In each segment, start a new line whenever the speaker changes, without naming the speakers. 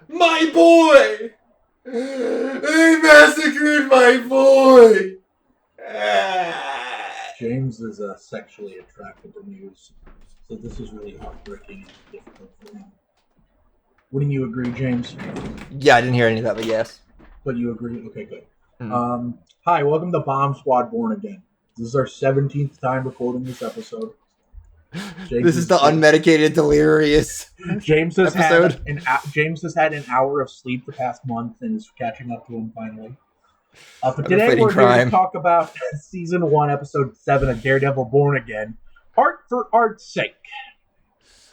My boy! They massacred my boy!
James is sexually attracted to Muse, so this is really heartbreaking and difficult for him. Wouldn't you agree, James?
Yeah, I didn't hear any of that, but yes.
But you agree? Okay, good. Hi, welcome to Bomb Squad Born Again. This is our 17th time recording this episode.
This is the unmedicated delirious
James has
episode.
James has had an hour of sleep the past month and is catching up to him finally. But today we're here to talk about Season 1, Episode 7 of Daredevil Born Again. Art for art's sake.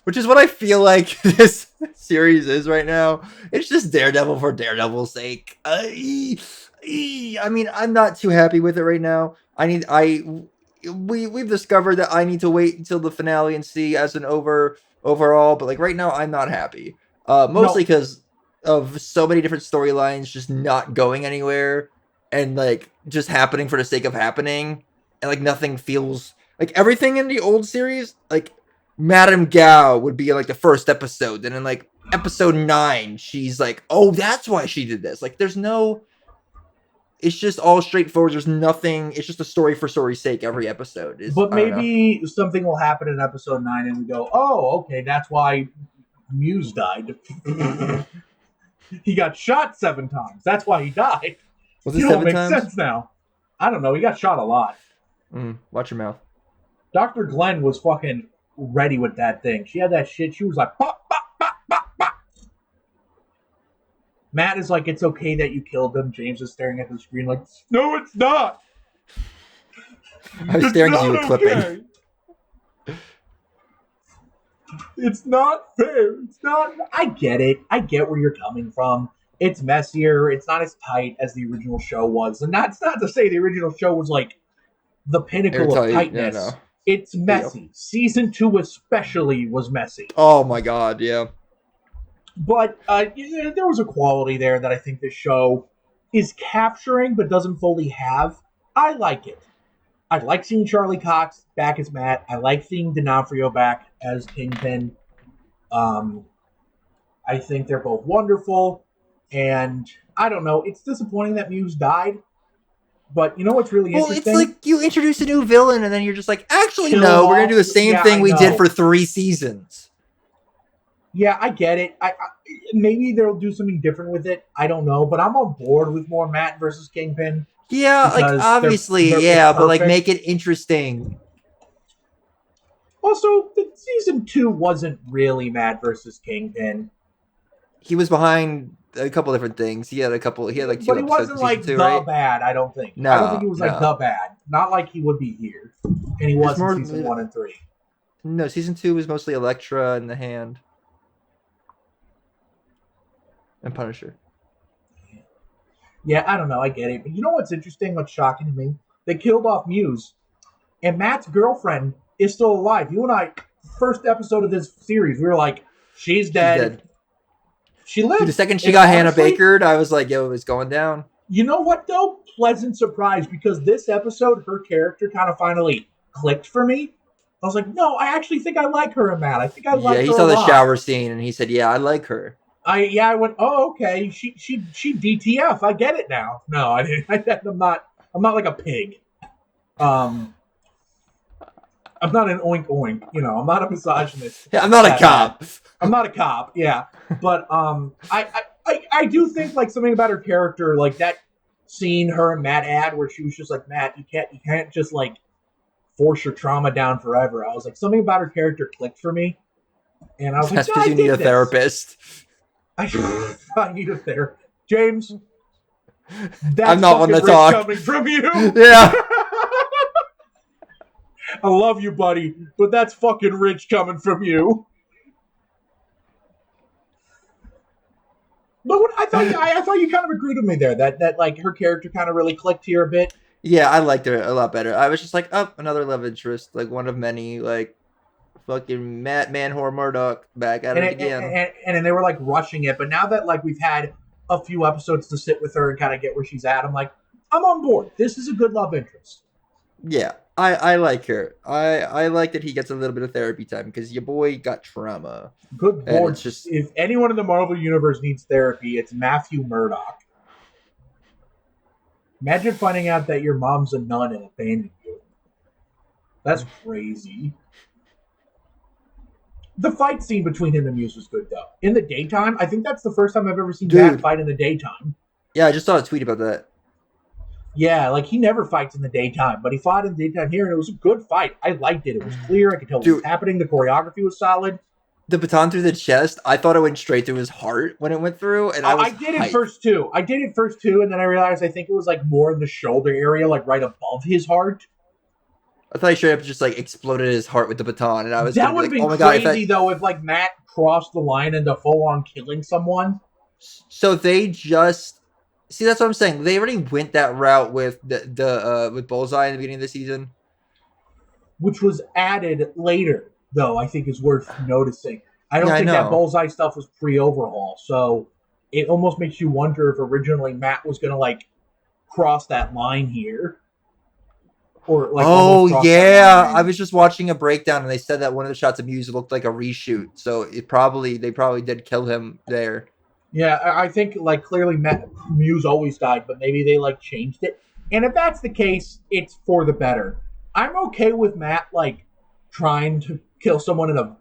Which is what I feel like this series is right now. It's just Daredevil for Daredevil's sake. I mean, I'm not too happy with it right now. We've discovered that I need to wait until the finale and see as an overall. But like right now, I'm not happy. Mostly because of so many different storylines just not going anywhere and like just happening for the sake of happening, and like nothing feels like everything in the old series like. Madame Gao would be like the first episode, and in like episode 9 she's like, oh, that's why she did this. Like there's no, it's just all straightforward. There's nothing. It's just a story for story's sake every episode.
But maybe something will happen in episode 9 and we go, oh, okay, that's why Muse died. He got shot 7 times. That's why he died.
Was it 7
makes
times?
Sense now. I don't know. He got shot a lot.
Watch your mouth.
Dr. Glenn was fucking ready with that thing. She had that shit. She was like, pop, pop, pop, pop, pop. Matt is like, it's okay that you killed them. James is staring at the screen like, no, it's not.
I was staring at you with clipping.
It's not fair. It's not. I get it. I get where you're coming from. It's messier. It's not as tight as the original show was. And that's not to say the original show was like the pinnacle of tightness. No. It's messy. Yep. Season 2 especially was messy.
Oh my god, yeah.
But there was a quality there that I think this show is capturing but doesn't fully have. I like it. I like seeing Charlie Cox back as Matt. I like seeing D'Onofrio back as Kingpin. I think they're both wonderful. And I don't know. It's disappointing that Muse died. But you know what's really interesting?
It's like you introduce a new villain and then you're just like, actually, no, we're going to do the same thing we did for 3 seasons.
Yeah, I get it. I maybe they'll do something different with it. I don't know. But I'm on board with more Matt versus Kingpin.
Yeah, like obviously, they're but like make it interesting.
Also, Season 2 wasn't really Matt versus Kingpin.
He was behind a couple different things. He had like 2 episodes.
But he wasn't like the bad, I don't think.
No,
I don't think he was like the bad. Not like he would be here. And he was in Season 1 and 3.
No, Season 2 was mostly Elektra and the Hand. And Punisher.
Yeah, I don't know. I get it. But you know what's interesting? What's shocking to me? They killed off Muse. And Matt's girlfriend is still alive. You and I, first episode of this series, we were like, she's dead. She lived.
Dude, the second she got Hannah Bakered, I was like, yo, it's going down.
You know what, though? Pleasant surprise, because this episode, her character kind of finally clicked for me. I was like, no, I actually think I like her and Matt. I think I like her.
Yeah, he saw the shower scene, and he said, yeah, I like her.
I went, oh, okay. She DTF. I get it now. No, I didn't. I'm not like a pig. I'm not an oink oink. You know, I'm not a misogynist.
Yeah, I'm not a cop.
I'm not a cop. Yeah, but I do think like something about her character, like that scene her and Matt had, where she was just like, Matt, you can't just like force your trauma down forever. I was like, something about her character clicked for me, and I was
that's
like,
because you need a therapist.
I need a therapist, James. That's
I'm not one to talk.
Coming from you,
yeah.
I love you, buddy, but that's fucking rich coming from you. But I thought you kind of agreed with me there that like her character kind of really clicked here a bit.
Yeah, I liked her a lot better. I was just like, oh, another love interest, like one of many, like fucking Matt Manhor Murdoch back at it again.
And they were like rushing it, but now that like we've had a few episodes to sit with her and kind of get where she's at, I'm like, I'm on board. This is a good love interest.
Yeah, I like her. I like that he gets a little bit of therapy time because your boy got trauma,
Good
and
lord,
it's just
if anyone in the Marvel universe needs therapy, it's Matthew Murdock. Imagine finding out that your mom's a nun and abandoned you. That's crazy. The fight scene between him and Muse was good though. In the daytime, I think that's the first time I've ever seen Matt
dude.
fight in the daytime.
Yeah, I just saw a tweet about that.
Yeah, like he never fights in the daytime, but he fought in the daytime here, and it was a good fight. I liked it. It was clear. I could tell what was
Dude,
happening. The choreography was solid.
the baton through the chest, I thought it went straight through his heart when it went through, and I
I
was
did it
hyped.
first too. And then I realized I think it was like more in the shoulder area, like right above his heart.
I thought he straight up just like exploded his heart with the baton, and I was
That
gonna be
would have
like,
been
"Oh my god!" If that,
crazy though, if like Matt crossed the line into full on killing someone.
so they just see that's what I'm saying. They already went that route with the with Bullseye in the beginning of the season.
Which was added later, though, I think is worth noticing. I
Yeah,
don't
I
think that
know.
Bullseye stuff was pre overhaul, so it almost makes you wonder if originally Matt was going to like cross that line here, or like
Oh
almost cross that
yeah, I
line.
was just watching a breakdown, and they said that one of the shots of Muse looked like a reshoot. So they probably did kill him there.
Yeah, I think like clearly Matt, Muse always died, but maybe they like changed it. And if that's the case, it's for the better. I'm okay with Matt like trying to kill someone in a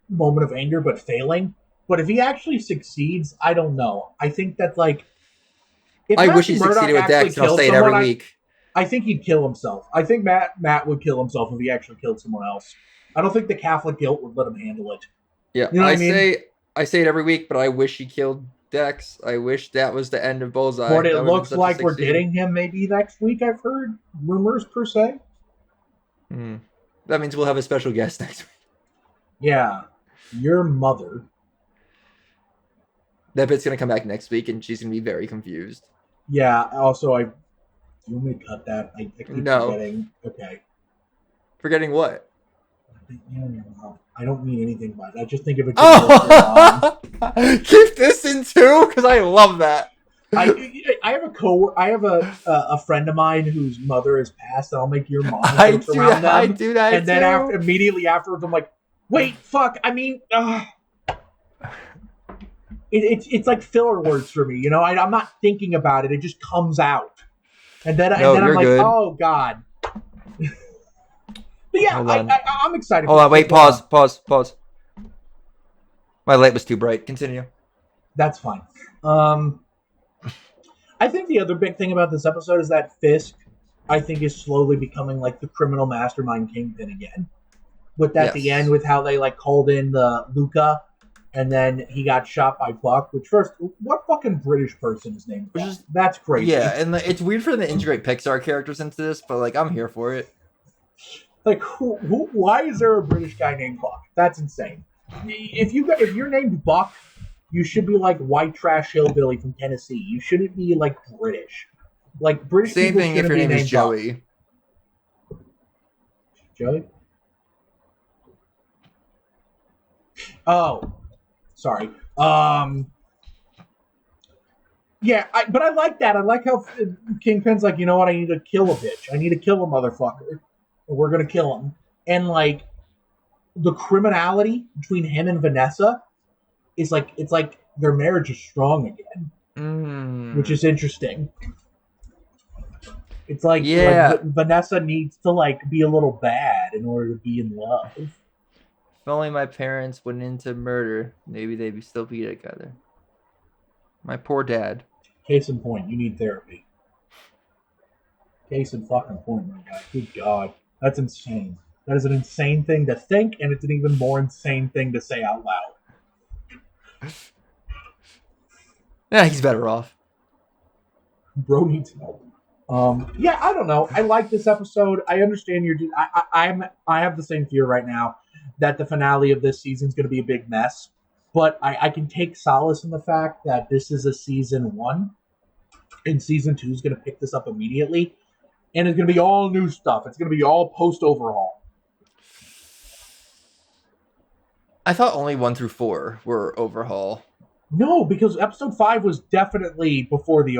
moment of anger but failing. But if he actually succeeds, I don't know. I think that like if
I wish he
Matthew Murdock
succeeded with
actually
Dex, and I'll
killed
say it
someone,
every
I
week.
I think he'd kill himself. I think Matt would kill himself if he actually killed someone else. I don't think the Catholic guilt would let him handle it.
Yeah,
You know what I mean?
I say it every week, but I wish he killed Dex. I wish that was the end of Bullseye.
But
That
it
would have been
looks
such a
like
sick
we're
scene.
getting him maybe next week. I've heard rumors per se.
Hmm. That means we'll have a special guest next week.
Yeah, your mother.
That bit's gonna come back next week, and she's gonna be very confused.
Yeah. Also, I. Do you want me to cut that? I keep
No,
forgetting. Okay.
forgetting what?
I don't mean anything by it. I just think if it could work, your mom.
Oh, keep this in too, because I love that.
I have I have a friend of mine whose mother has passed, and I'll make your mom jokes
Do
around
that. I
them,
do that
and then after
too.
immediately afterwards, I'm like, wait, fuck. I mean, it's like filler words for me. You know, I'm not thinking about it; it just comes out, and
No,
then I'm
you're
like,
good.
oh god. But yeah,
Hold on.
I'm excited
Hold
for
on.
this.
Wait.
What's going on?
Pause. My light was too bright. Continue.
That's fine. I think the other big thing about this episode is that Fisk, I think, is slowly becoming like the criminal mastermind kingpin again. With at the end,
Yes.
with how they like called in the Luca, and then he got shot by Buck. Which first, what fucking British person is named
Which
Buck?
is
That's
yeah,
crazy.
and it's weird for them to integrate Pixar characters into this, but like I'm here for it.
Like, why is there a British guy named Buck? That's insane. If you're named Buck, you should be like white trash hillbilly from Tennessee. You shouldn't be like British. Like British
Same
people
thing if
shouldn't
your
be
name is
named Buck.
Joey.
Joey? Oh, sorry. Yeah, but I like that. I like how Kingpin's like, you know what? I need to kill a bitch. I need to kill a motherfucker. We're gonna kill him. And like the criminality between him and Vanessa is like it's like their marriage is strong again, which
Mm.
is interesting. It's like
Yeah.
Vanessa needs to like be a little bad in order to be in love.
If only my parents went into murder, maybe they'd still be together. My poor dad.
Case in point, you need therapy. Case in fucking point, my guy. Good God, that's insane. That is an insane thing to think, and it's an even more insane thing to say out loud.
Yeah, he's better off.
Bro needs help. Yeah, I don't know. I like this episode. I understand you're. I have the same fear right now that the finale of this season is going to be a big mess. But I can take solace in the fact that this is a season one, and season two is going to pick this up immediately, and it's going to be all new stuff. It's going to be all post overhaul.
I thought only 1 through 4 were overhaul.
No, because episode 5 was definitely before the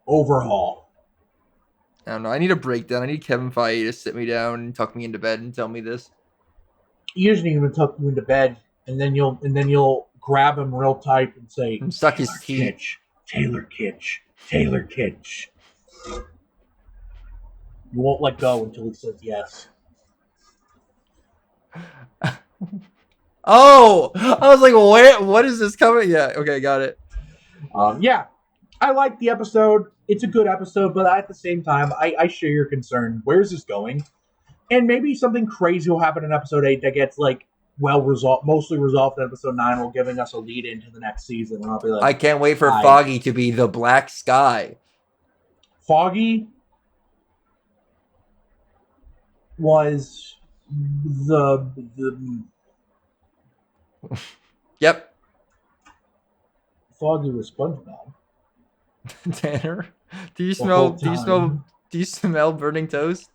overhaul.
I don't know. I need a breakdown. I need Kevin Feige to sit me down and tuck me into bed and tell me this.
He usually even tuck you into bed, and then you'll grab him real tight and say,
And suck his teeth.
Taylor Kitsch, Taylor Kitsch. You won't let go until he says yes.
Oh, I was like, what is this coming? Yeah, okay, got it.
Yeah, I like the episode. It's a good episode, but at the same time, I share your concern. Where's this going? And maybe something crazy will happen in episode 8 that gets like mostly resolved in episode 9, while giving us a lead into the next season. And I'll be like,
I can't wait for Foggy to be the Black Sky.
Foggy was the
Yep.
Foggy was SpongeBob.
Tanner, do you smell burning toast?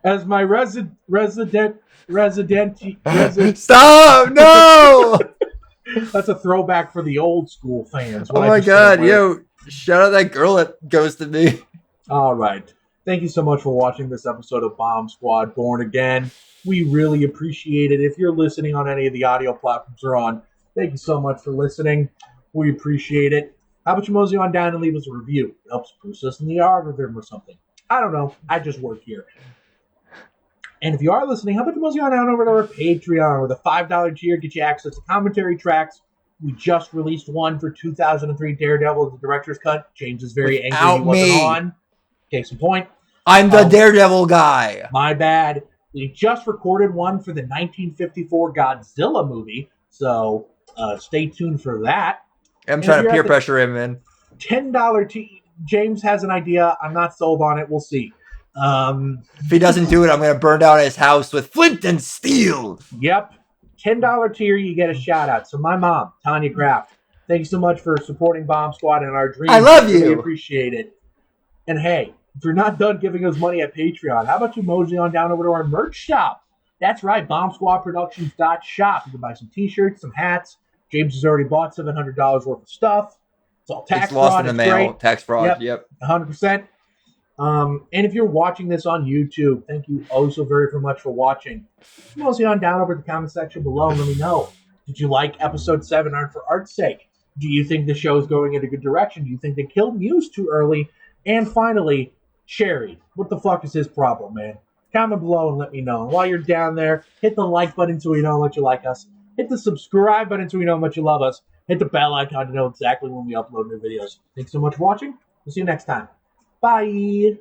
As my resident
Stop! No!
That's a throwback for the old school fans.
Oh my god, yo, shout out that girl that ghosted me.
All right. Thank you so much for watching this episode of Bomb Squad Born Again. We really appreciate it. If you're listening on any of the audio platforms we're on, thank you so much for listening. We appreciate it. How about you mosey on down and leave us a review? It helps boost us in the algorithm or something. I don't know. I just work here. And if you are listening, how about you mosey on down over to our Patreon, where the $5 tier gets you access to commentary tracks. We just released one for 2003 Daredevil, the director's cut. James is very angry he wasn't on. Case in point.
I'm the Daredevil guy.
My bad. We just recorded one for the 1954 Godzilla movie, so stay tuned for that.
I'm trying to peer pressure him, man.
$10 James has an idea. I'm not sold on it. We'll see.
If he doesn't do it, I'm going to burn down his house with flint and steel.
Yep. $10 tier, you get a shout out. So my mom, Tanya Kraft, thank you so much for supporting Bomb Squad and our dreams.
I love you.
We appreciate it. And hey, if you're not done giving us money at Patreon, how about you mosey on down over to our merch shop? That's right, bombsquadproductions.shop. You can buy some t-shirts, some hats. James has already bought $700 worth of stuff. It's all tax fraud.
Lost in the mail. Great. Tax fraud. Yep.
100%. And if you're watching this on YouTube, thank you oh so very much for watching. Mosey on down over to the comment section below and let me know. Did you like episode 7 Art for Art's sake? Do you think the show is going in a good direction? Do you think they killed Muse too early? And finally, Sherry, what the fuck is his problem, man? Comment below and let me know. And while you're down there, hit the like button so we know how much you like us. Hit the subscribe button so we know how much you love us. Hit the bell icon to know exactly when we upload new videos. Thanks so much for watching. We'll see you next time. Bye.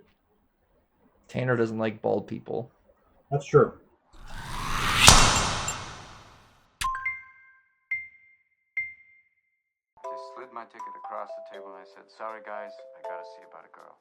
Tanner doesn't like bald people.
That's true.
They slid my ticket across the table and I said, "Sorry guys, I gotta see about a girl."